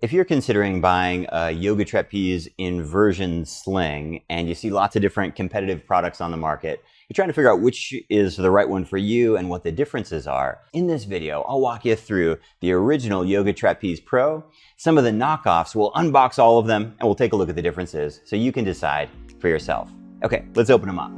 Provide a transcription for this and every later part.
If you're considering buying a Yoga Trapeze inversion sling and you see lots of different competitive products on the market, you're trying to figure out which is the right one for you and what the differences are. In this video, I'll walk you through the original Yoga Trapeze Pro, some of the knockoffs, we'll unbox all of them, and we'll take a look at the differences so you can decide for yourself. Okay, let's open them up.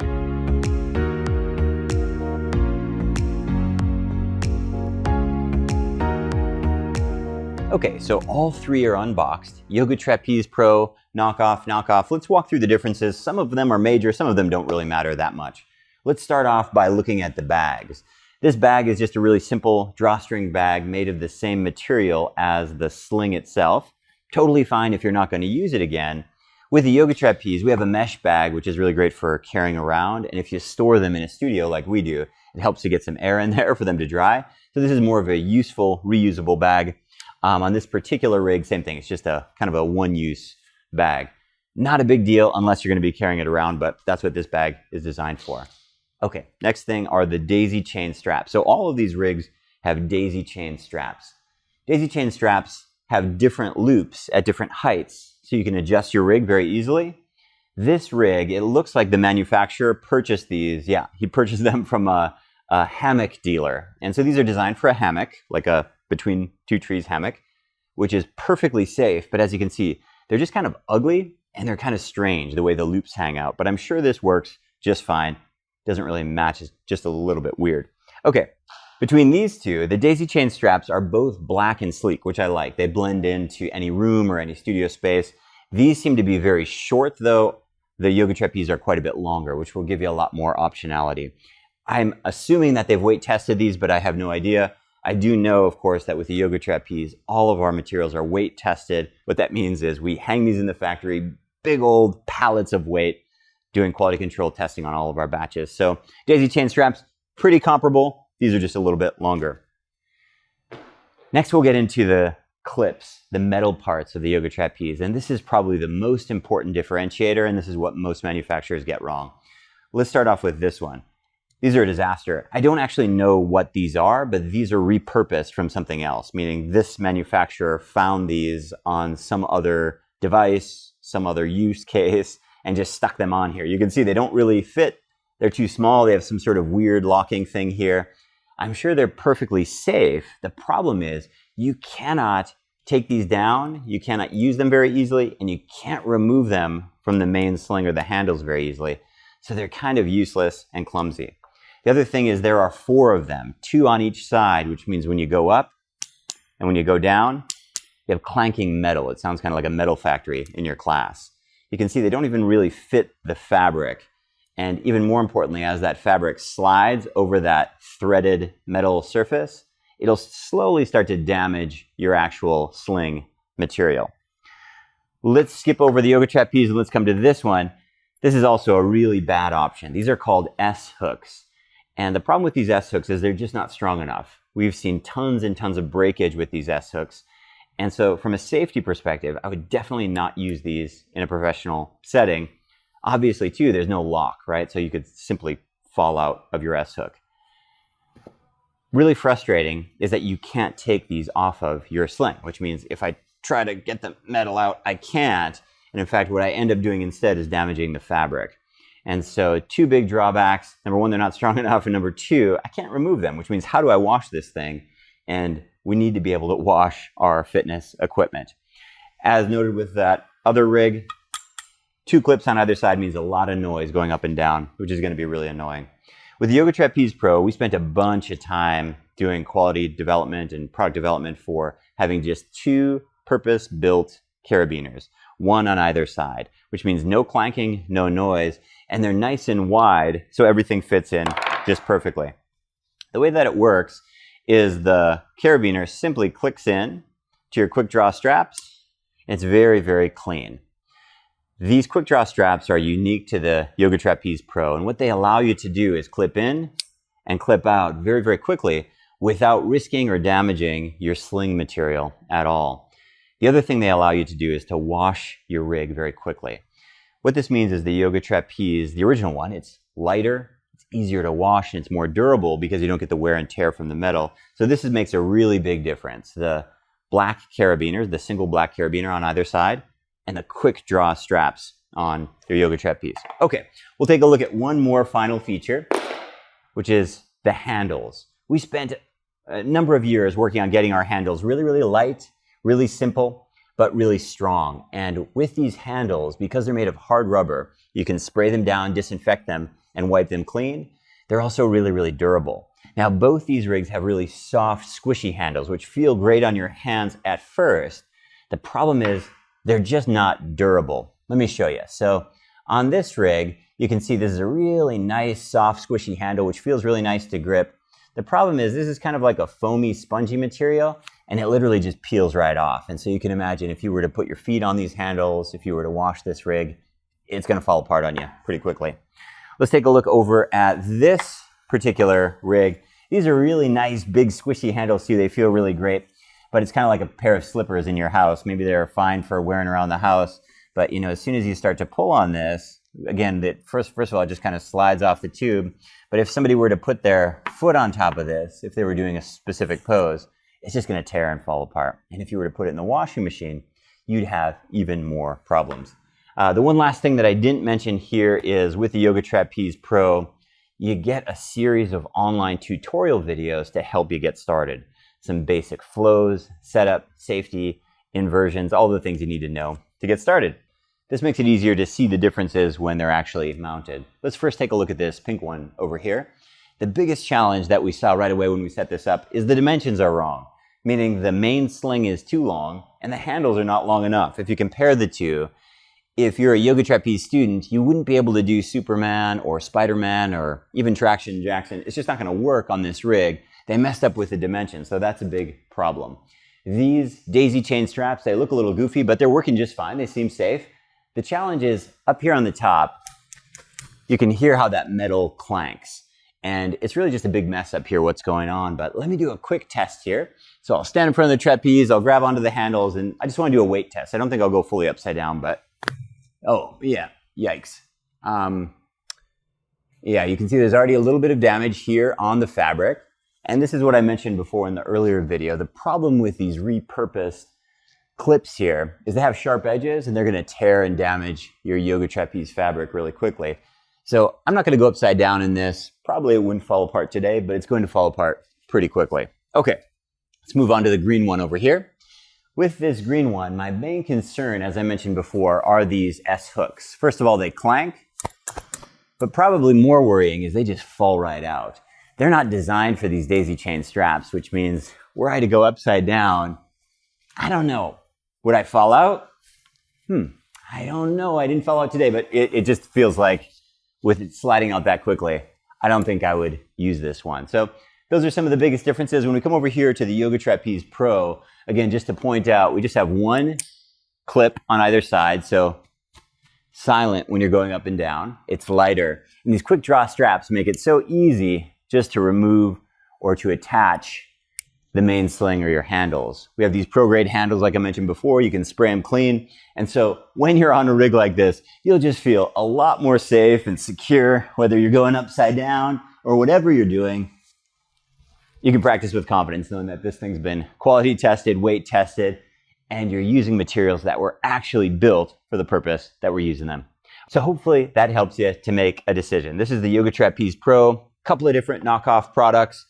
Okay, so all three are unboxed. Yoga Trapeze Pro, knockoff. Let's walk through the differences. Some of them are major, some of them don't really matter that much. Let's start off by looking at the bags. This bag is just a really simple drawstring bag made of the same material as the sling itself. Totally fine if you're not going to use it again. With the Yoga Trapeze, we have a mesh bag, which is really great for carrying around. And if you store them in a studio like we do, it helps to get some air in there for them to dry. So this is more of a useful, reusable bag. On this particular rig, same thing. It's just a kind of a one-use bag. Not a big deal unless you're going to be carrying it around, but that's what this bag is designed for. Okay, next thing are the daisy chain straps. So all of these rigs have daisy chain straps. Daisy chain straps have different loops at different heights, so you can adjust your rig very easily. This rig, it looks like the manufacturer purchased these. Yeah, he purchased them from a hammock dealer. And so these are designed for a hammock, like a between two trees hammock, which is perfectly safe. But as you can see, they're just kind of ugly and they're kind of strange the way the loops hang out. But I'm sure this works just fine. Doesn't really match, it's just a little bit weird. Okay, between these two, the daisy chain straps are both black and sleek, which I like. They blend into any room or any studio space. These seem to be very short though. The Yoga Trapeze are quite a bit longer, which will give you a lot more optionality. I'm assuming that they've weight tested these, but I have no idea. I do know, of course, that with the Yoga Trapeze, all of our materials are weight tested. What that means is we hang these in the factory, big old pallets of weight, doing quality control testing on all of our batches. So daisy chain straps, pretty comparable. These are just a little bit longer. Next, we'll get into the clips, the metal parts of the Yoga Trapeze. And this is probably the most important differentiator, and this is what most manufacturers get wrong. Let's start off with this one. These are a disaster. I don't actually know what these are, but these are repurposed from something else, meaning this manufacturer found these on some other device, some other use case, and just stuck them on here. You can see they don't really fit. They're too small. They have some sort of weird locking thing here. I'm sure they're perfectly safe. The problem is you cannot take these down. You cannot use them very easily, and you can't remove them from the main sling or the handles very easily. So they're kind of useless and clumsy. The other thing is there are 4 of them, 2 on each side, which means when you go up and when you go down, you have clanking metal. It sounds kind of like a metal factory in your class. You can see they don't even really fit the fabric. And even more importantly, as that fabric slides over that threaded metal surface, it'll slowly start to damage your actual sling material. Let's skip over the Yoga Trapeze and let's come to this one. This is also a really bad option. These are called S-hooks. And the problem with these S-hooks is they're just not strong enough. We've seen tons and tons of breakage with these S-hooks. And so from a safety perspective, I would definitely not use these in a professional setting. Obviously, too, there's no lock, right? So you could simply fall out of your S-hook. Really frustrating is that you can't take these off of your sling, which means if I try to get the metal out, I can't. And in fact, what I end up doing instead is damaging the fabric. And so 2 big drawbacks. Number 1, they're not strong enough. And number 2, I can't remove them, which means how do I wash this thing? And we need to be able to wash our fitness equipment. As noted with that other rig, 2 clips on either side means a lot of noise going up and down, which is going to be really annoying. With the Yoga Trapeze Pro, we spent a bunch of time doing quality development and product development for having just 2 purpose-built carabiners, 1 on either side, which means no clanking, no noise, and they're nice and wide, so everything fits in just perfectly. The way that it works is the carabiner simply clicks in to your Quickdraw straps. It's very, very clean. These Quickdraw straps are unique to the Yoga Trapeze Pro, and what they allow you to do is clip in and clip out very, very quickly without risking or damaging your sling material at all. The other thing they allow you to do is to wash your rig very quickly. What this means is the Yoga Trapeze, the original one, it's lighter, it's easier to wash, and it's more durable because you don't get the wear and tear from the metal. So this makes a really big difference. The black carabiners, the single black carabiner on either side, and the Quickdraw Straps on your Yoga Trapeze. Okay, we'll take a look at one more final feature, which is the handles. We spent a number of years working on getting our handles really, really light, really simple, but really strong. And with these handles, because they're made of hard rubber, you can spray them down, disinfect them, and wipe them clean. They're also really, really durable. Now, both these rigs have really soft, squishy handles, which feel great on your hands at first. The problem is they're just not durable. Let me show you. So on this rig, you can see this is a really nice, soft, squishy handle, which feels really nice to grip. The problem is this is kind of like a foamy, spongy material, and it literally just peels right off. And so you can imagine if you were to put your feet on these handles, if you were to wash this rig, it's going to fall apart on you pretty quickly. Let's take a look over at this particular rig. These are really nice, big, squishy handles too. They feel really great, but it's kind of like a pair of slippers in your house. Maybe they're fine for wearing around the house, but as soon as you start to pull on this, again, first of all, it just kind of slides off the tube. But if somebody were to put their foot on top of this, if they were doing a specific pose, it's just going to tear and fall apart. And if you were to put it in the washing machine, you'd have even more problems. The one last thing that I didn't mention here is with the Yoga Trapeze Pro, you get a series of online tutorial videos to help you get started. Some basic flows, setup, safety, inversions, all the things you need to know to get started. This makes it easier to see the differences when they're actually mounted. Let's first take a look at this pink one over here. The biggest challenge that we saw right away when we set this up is the dimensions are wrong, meaning the main sling is too long and the handles are not long enough. If you compare the two, if you're a Yoga Trapeze student, you wouldn't be able to do Superman or Spider-Man or even Traction Jackson. It's just not going to work on this rig. They messed up with the dimensions, so that's a big problem. These daisy chain straps, they look a little goofy, but they're working just fine. They seem safe. The challenge is up here on the top, you can hear how that metal clanks. And it's really just a big mess up here what's going on. But let me do a quick test here. So I'll stand in front of the trapeze, I'll grab onto the handles, and I just want to do a weight test. I don't think I'll go fully upside down, but oh, yeah, yikes. Yeah, you can see there's already a little bit of damage here on the fabric. And this is what I mentioned before in the earlier video. The problem with these repurposed clips here is they have sharp edges and they're going to tear and damage your Yoga Trapeze fabric really quickly. So I'm not going to go upside down in this. Probably it wouldn't fall apart today, but it's going to fall apart pretty quickly. Okay, let's move on to the green one over here. With this green one, my main concern, as I mentioned before, are these S-hooks. First of all, they clank, but probably more worrying is they just fall right out. They're not designed for these daisy chain straps, which means were I to go upside down, I don't know. Would I fall out? I don't know. I didn't fall out today, but it just feels like with it sliding out that quickly, I don't think I would use this one. So those are some of the biggest differences. When we come over here to the Yoga Trapeze Pro, again, just to point out, we just have one clip on either side, so silent when you're going up and down. It's lighter. And these Quickdraw straps make it so easy just to remove or to attach the main sling or your handles. We have these pro-grade handles like I mentioned before. You can spray them clean. And so when you're on a rig like this, you'll just feel a lot more safe and secure, whether you're going upside down or whatever you're doing. You can practice with confidence knowing that this thing's been quality tested, weight tested, and you're using materials that were actually built for the purpose that we're using them. So hopefully that helps you to make a decision. This is the Yoga Trapeze Pro, a couple of different knockoff products.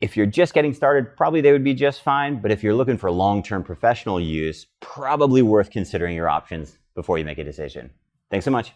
If you're just getting started, probably they would be just fine. But if you're looking for long-term professional use, probably worth considering your options before you make a decision. Thanks so much.